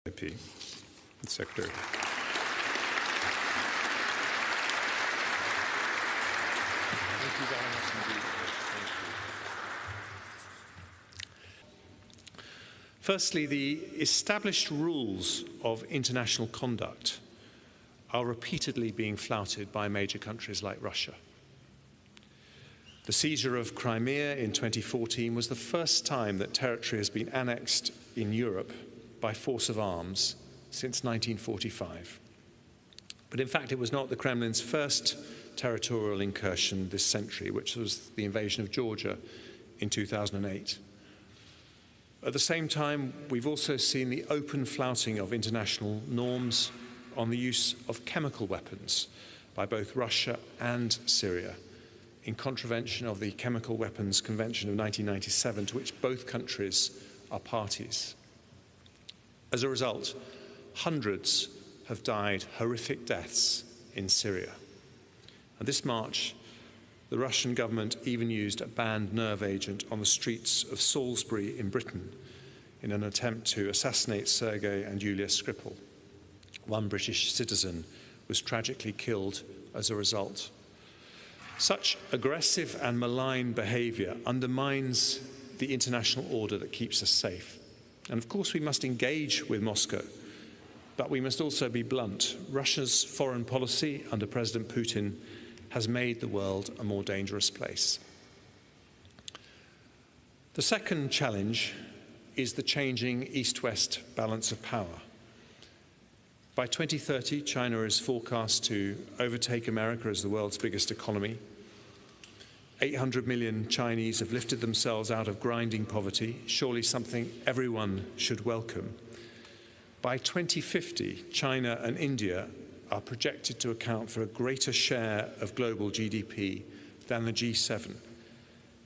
IP, Secretary. Thank you very much indeed. Thank you. Firstly, the established rules of international conduct are repeatedly being flouted by major countries like Russia. The seizure of Crimea in 2014 was the first time that territory has been annexed in Europe by force of arms since 1945. But in fact, it was not the Kremlin's first territorial incursion this century, which was the invasion of Georgia in 2008. At the same time, we've also seen the open flouting of international norms on the use of chemical weapons by both Russia and Syria, in contravention of the Chemical Weapons Convention of 1997, to which both countries are parties. As a result, hundreds have died horrific deaths in Syria. And this March, the Russian government even used a banned nerve agent on the streets of Salisbury in Britain in an attempt to assassinate Sergei and Yulia Skripal. One British citizen was tragically killed as a result. Such aggressive and malign behaviour undermines the international order that keeps us safe. And of course, we must engage with Moscow, but we must also be blunt. Russia's foreign policy under President Putin has made the world a more dangerous place. The second challenge is the changing East-West balance of power. By 2030, China is forecast to overtake America as the world's biggest economy. 800 million Chinese have lifted themselves out of grinding poverty, surely something everyone should welcome. By 2050, China and India are projected to account for a greater share of global GDP than the G7,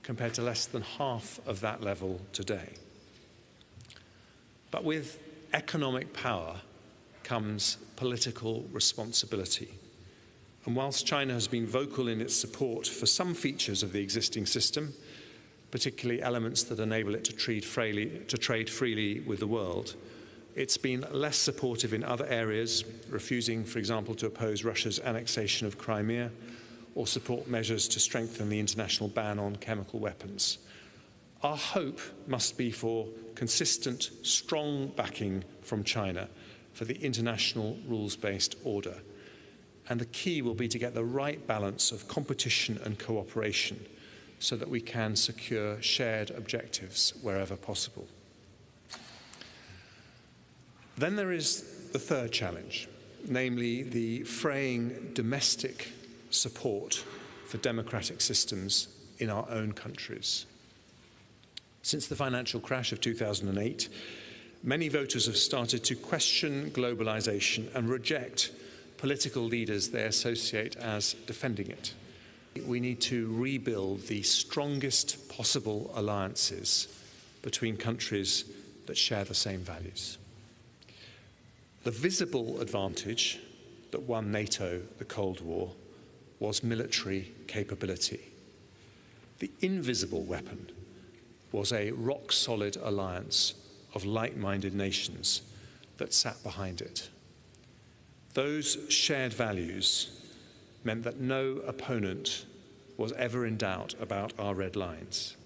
compared to less than half of that level today. But with economic power comes political responsibility. And whilst China has been vocal in its support for some features of the existing system, particularly elements that enable it to trade freely with the world, it's been less supportive in other areas, refusing, for example, to oppose Russia's annexation of Crimea or support measures to strengthen the international ban on chemical weapons. Our hope must be for consistent, strong backing from China for the international rules-based order. And the key will be to get the right balance of competition and cooperation so that we can secure shared objectives wherever possible. Then there is the third challenge, namely the fraying domestic support for democratic systems in our own countries. Since the financial crash of 2008, many voters have started to question globalization and reject political leaders they associate as defending it. We need to rebuild the strongest possible alliances between countries that share the same values. The visible advantage that won NATO the Cold War was military capability. The invisible weapon was a rock-solid alliance of like-minded nations that sat behind it. Those shared values meant that no opponent was ever in doubt about our red lines.